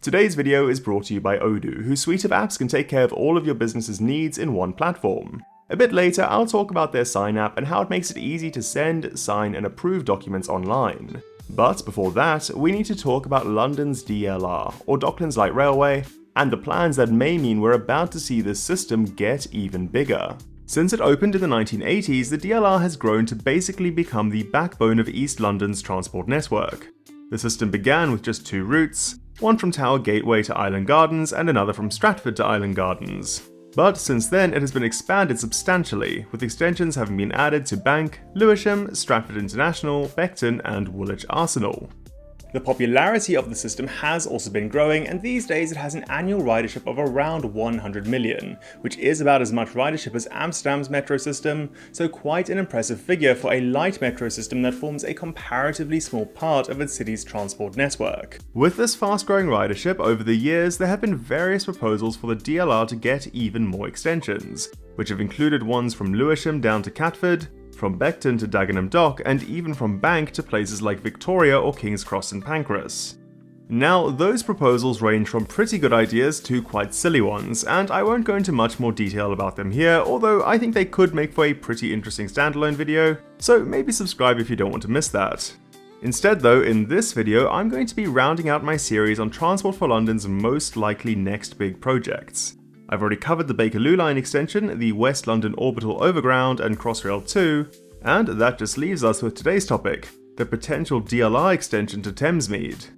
Today's video is brought to you by Odoo, whose suite of apps can take care of all of your business's needs in one platform. A bit later, I'll talk about their Sign app and how it makes it easy to send, sign, and approve documents online. But before that, we need to talk about London's DLR, or Docklands Light Railway, and the plans that may mean we're about to see this system get even bigger. Since it opened in the 1980s, the DLR has grown to basically become the backbone of East London's transport network. The system began with just two routes, one from Tower Gateway to Island Gardens and another from Stratford to Island Gardens. But since then it has been expanded substantially, with extensions having been added to Bank, Lewisham, Stratford International, Beckton and Woolwich Arsenal. The popularity of the system has also been growing, and these days it has an annual ridership of around 100 million, which is about as much ridership as Amsterdam's metro system, so quite an impressive figure for a light metro system that forms a comparatively small part of its city's transport network. With this fast-growing ridership over the years, there have been various proposals for the DLR to get even more extensions, which have included ones from Lewisham down to Catford, from Beckton to Dagenham Dock, and even from Bank to places like Victoria or King's Cross and Pancras. Now, those proposals range from pretty good ideas to quite silly ones, and I won't go into much more detail about them here, although I think they could make for a pretty interesting standalone video, so maybe subscribe if you don't want to miss that. Instead though, in this video, I'm going to be rounding out my series on Transport for London's most likely next big projects. I've already covered the Bakerloo Line extension, the West London Orbital Overground and Crossrail 2, and that just leaves us with today's topic, the potential DLR extension to Thamesmead.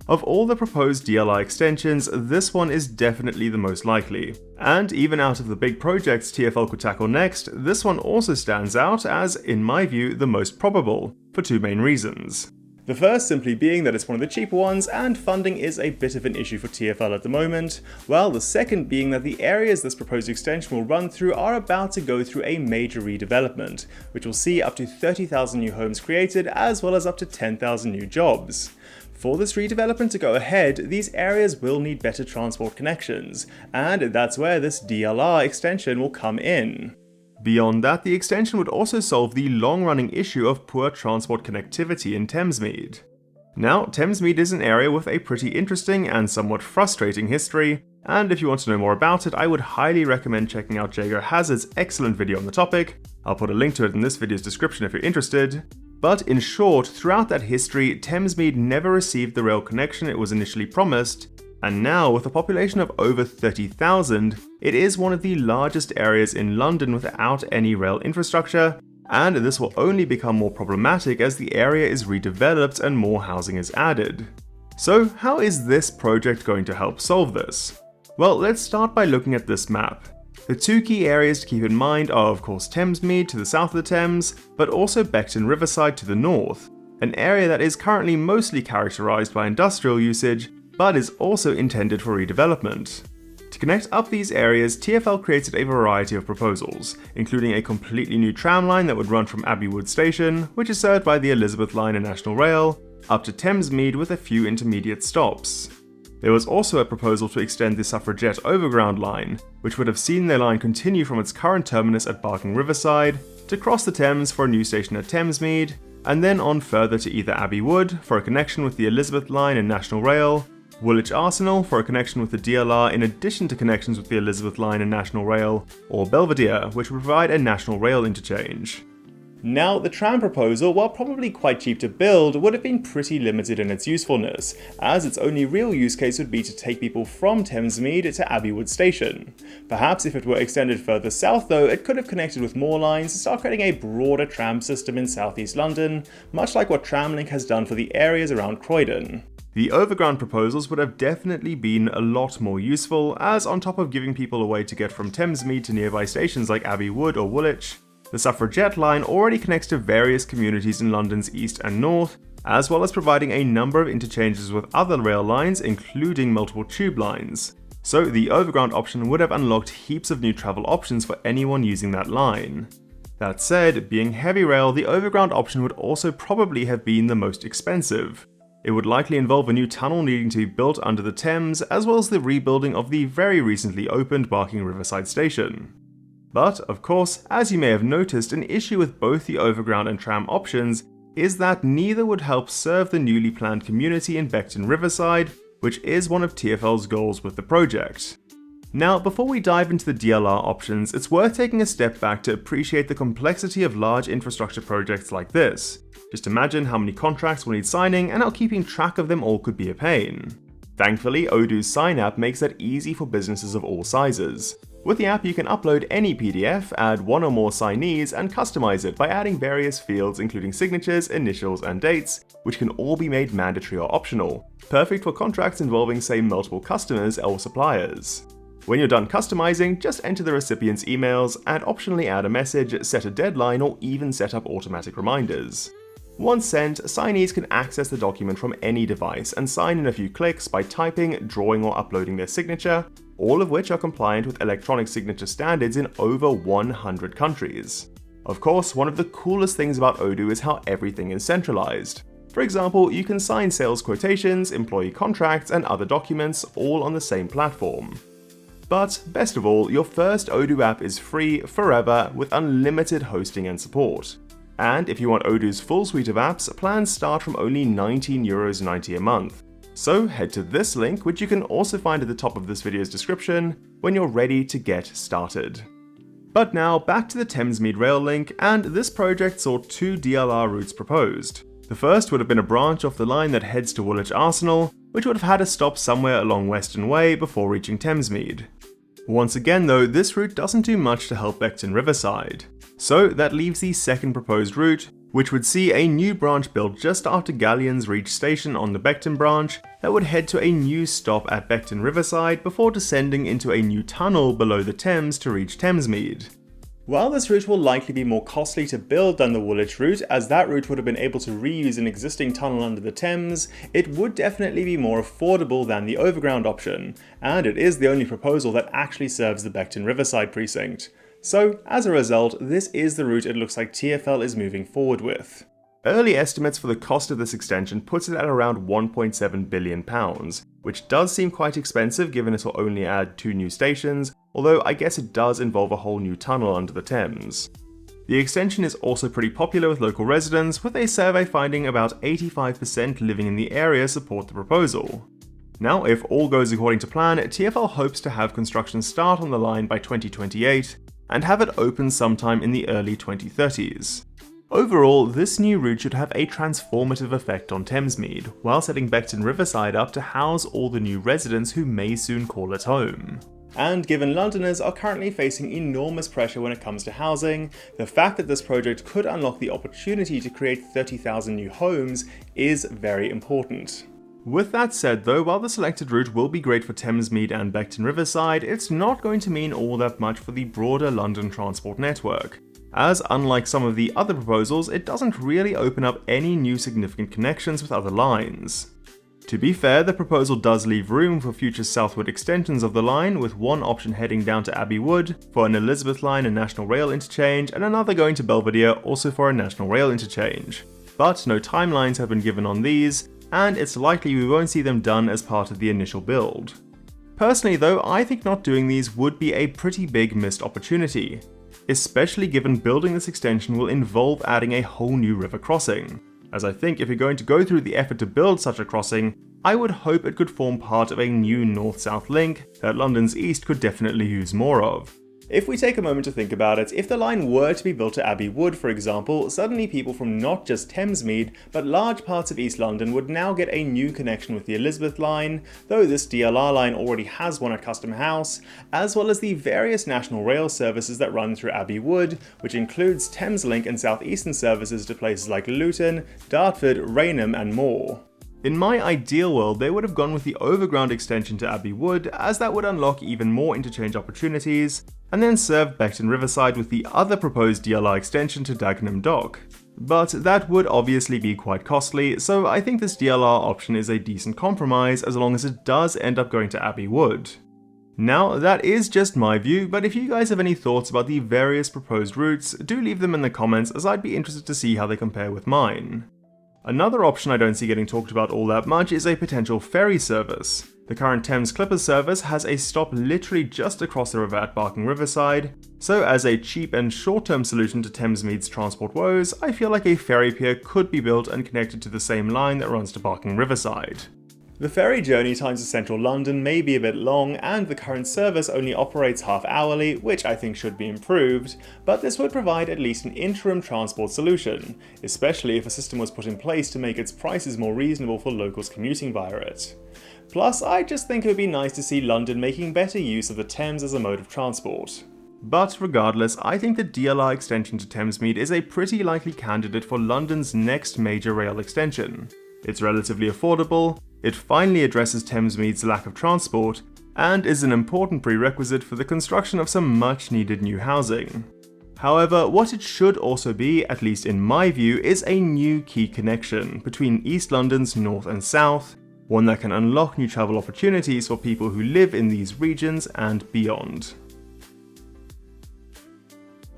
Of all the proposed DLR extensions, this one is definitely the most likely. And even out of the big projects TfL could tackle next, this one also stands out as, in my view, the most probable, for two main reasons. The first simply being that it's one of the cheaper ones and funding is a bit of an issue for TfL at the moment, while the second being that the areas this proposed extension will run through are about to go through a major redevelopment, which will see up to 30,000 new homes created as well as up to 10,000 new jobs. For this redevelopment to go ahead, these areas will need better transport connections, and that's where this DLR extension will come in. Beyond that, the extension would also solve the long-running issue of poor transport connectivity in Thamesmead. Now, Thamesmead is an area with a pretty interesting and somewhat frustrating history, and if you want to know more about it, I would highly recommend checking out Jago Hazard's excellent video on the topic. I'll put a link to it in this video's description if you're interested. But in short, throughout that history, Thamesmead never received the rail connection it was initially promised, and now, with a population of over 30,000, it is one of the largest areas in London without any rail infrastructure, and this will only become more problematic as the area is redeveloped and more housing is added. So how is this project going to help solve this? Well, let's start by looking at this map. The two key areas to keep in mind are of course Thamesmead to the south of the Thames, but also Beckton Riverside to the north, an area that is currently mostly characterised by industrial usage, but is also intended for redevelopment. To connect up these areas, TfL created a variety of proposals, including a completely new tram line that would run from Abbey Wood station, which is served by the Elizabeth line and National Rail, up to Thamesmead with a few intermediate stops. There was also a proposal to extend the Suffragette Overground line, which would have seen their line continue from its current terminus at Barking Riverside, to cross the Thames for a new station at Thamesmead, and then on further to either Abbey Wood for a connection with the Elizabeth line and National Rail, Woolwich Arsenal for a connection with the DLR in addition to connections with the Elizabeth line and National Rail, or Belvedere, which would provide a National Rail interchange. Now, the tram proposal, while probably quite cheap to build, would have been pretty limited in its usefulness, as its only real use case would be to take people from Thamesmead to Abbey Wood station. Perhaps if it were extended further south though, it could have connected with more lines to start creating a broader tram system in southeast London, much like what Tramlink has done for the areas around Croydon. The overground proposals would have definitely been a lot more useful, as on top of giving people a way to get from Thamesmead to nearby stations like Abbey Wood or Woolwich, the Suffragette line already connects to various communities in London's east and north, as well as providing a number of interchanges with other rail lines, including multiple tube lines. So the overground option would have unlocked heaps of new travel options for anyone using that line. That said, being heavy rail, the overground option would also probably have been the most expensive. It would likely involve a new tunnel needing to be built under the Thames, as well as the rebuilding of the very recently opened Barking Riverside station. But, of course, as you may have noticed, an issue with both the overground and tram options is that neither would help serve the newly planned community in Beckton Riverside, which is one of TfL's goals with the project. Now, before we dive into the DLR options, it's worth taking a step back to appreciate the complexity of large infrastructure projects like this. Just imagine how many contracts will need signing and how keeping track of them all could be a pain. Thankfully, Odoo's Sign app makes that easy for businesses of all sizes. With the app, you can upload any PDF, add one or more signees, and customize it by adding various fields including signatures, initials, and dates, which can all be made mandatory or optional, perfect for contracts involving, say, multiple customers or suppliers. When you're done customizing, just enter the recipient's emails and optionally add a message, set a deadline, or even set up automatic reminders. Once sent, signees can access the document from any device and sign in a few clicks by typing, drawing, or uploading their signature, all of which are compliant with electronic signature standards in over 100 countries. Of course, one of the coolest things about Odoo is how everything is centralized. For example, you can sign sales quotations, employee contracts, and other documents all on the same platform. But best of all, your first Odoo app is free forever with unlimited hosting and support. And if you want Odoo's full suite of apps, plans start from only €19.90 a month. So head to this link, which you can also find at the top of this video's description, when you're ready to get started. But now back to the Thamesmead rail link, and this project saw two DLR routes proposed. The first would have been a branch off the line that heads to Woolwich Arsenal, which would have had a stop somewhere along Western Way before reaching Thamesmead. Once again though, this route doesn't do much to help Beckton Riverside. So that leaves the second proposed route, which would see a new branch built just after galleons reach station on the Beckton branch that would head to a new stop at Beckton Riverside before descending into a new tunnel below the Thames to reach Thamesmead. While this route will likely be more costly to build than the Woolwich route, as that route would have been able to reuse an existing tunnel under the Thames, it would definitely be more affordable than the overground option, and it is the only proposal that actually serves the Beckton Riverside precinct. So, as a result, this is the route it looks like TfL is moving forward with. Early estimates for the cost of this extension puts it at around £1.7 billion, which does seem quite expensive given it will only add 2 new stations, although I guess it does involve a whole new tunnel under the Thames. The extension is also pretty popular with local residents, with a survey finding about 85% living in the area support the proposal. Now, if all goes according to plan, TfL hopes to have construction start on the line by 2028, and have it open sometime in the early 2030s. Overall, this new route should have a transformative effect on Thamesmead, while setting Beckton Riverside up to house all the new residents who may soon call it home. And given Londoners are currently facing enormous pressure when it comes to housing, the fact that this project could unlock the opportunity to create 30,000 new homes is very important. With that said though, while the selected route will be great for Thamesmead and Beckton Riverside, it's not going to mean all that much for the broader London transport network, as unlike some of the other proposals, it doesn't really open up any new significant connections with other lines. To be fair, the proposal does leave room for future southward extensions of the line, with one option heading down to Abbey Wood for an Elizabeth line and National Rail interchange, and another going to Belvedere also for a National Rail interchange. But no timelines have been given on these, and it's likely we won't see them done as part of the initial build. Personally though, I think not doing these would be a pretty big missed opportunity, especially given building this extension will involve adding a whole new river crossing, as I think if you're going to go through the effort to build such a crossing, I would hope it could form part of a new north-south link that London's east could definitely use more of. If we take a moment to think about it, if the line were to be built to Abbey Wood, for example, suddenly people from not just Thamesmead, but large parts of East London would now get a new connection with the Elizabeth line, though this DLR line already has one at Custom House, as well as the various national rail services that run through Abbey Wood, which includes Thameslink and South Eastern services to places like Luton, Dartford, Rainham, and more. In my ideal world, they would have gone with the overground extension to Abbey Wood, as that would unlock even more interchange opportunities, and then serve Beckton Riverside with the other proposed DLR extension to Dagenham Dock. But that would obviously be quite costly, so I think this DLR option is a decent compromise as long as it does end up going to Abbey Wood. Now, that is just my view, but if you guys have any thoughts about the various proposed routes, do leave them in the comments, as I'd be interested to see how they compare with mine. Another option I don't see getting talked about all that much is a potential ferry service. The current Thames Clippers service has a stop literally just across the river at Barking Riverside, so as a cheap and short-term solution to Thamesmead's transport woes, I feel like a ferry pier could be built and connected to the same line that runs to Barking Riverside. The ferry journey times to central London may be a bit long, and the current service only operates half-hourly, which I think should be improved, but this would provide at least an interim transport solution, especially if a system was put in place to make its prices more reasonable for locals commuting via it. Plus, I just think it would be nice to see London making better use of the Thames as a mode of transport. But regardless, I think the DLR extension to Thamesmead is a pretty likely candidate for London's next major rail extension. It's relatively affordable, it finally addresses Thamesmead's lack of transport, and is an important prerequisite for the construction of some much needed new housing. However, what it should also be, at least in my view, is a new key connection between East London's north and south, one that can unlock new travel opportunities for people who live in these regions and beyond.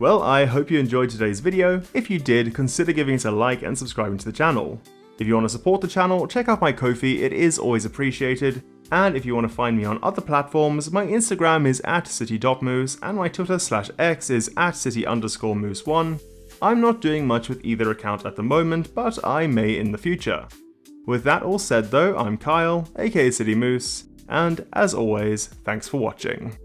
Well, I hope you enjoyed today's video. If you did, consider giving it a like and subscribing to the channel. If you want to support the channel, check out my Ko-fi, it is always appreciated. And if you want to find me on other platforms, my Instagram is @city.moose and my Twitter/X is @city_moose1. I'm not doing much with either account at the moment, but I may in the future. With that all said though, I'm Kyle, aka City Moose, and as always, thanks for watching.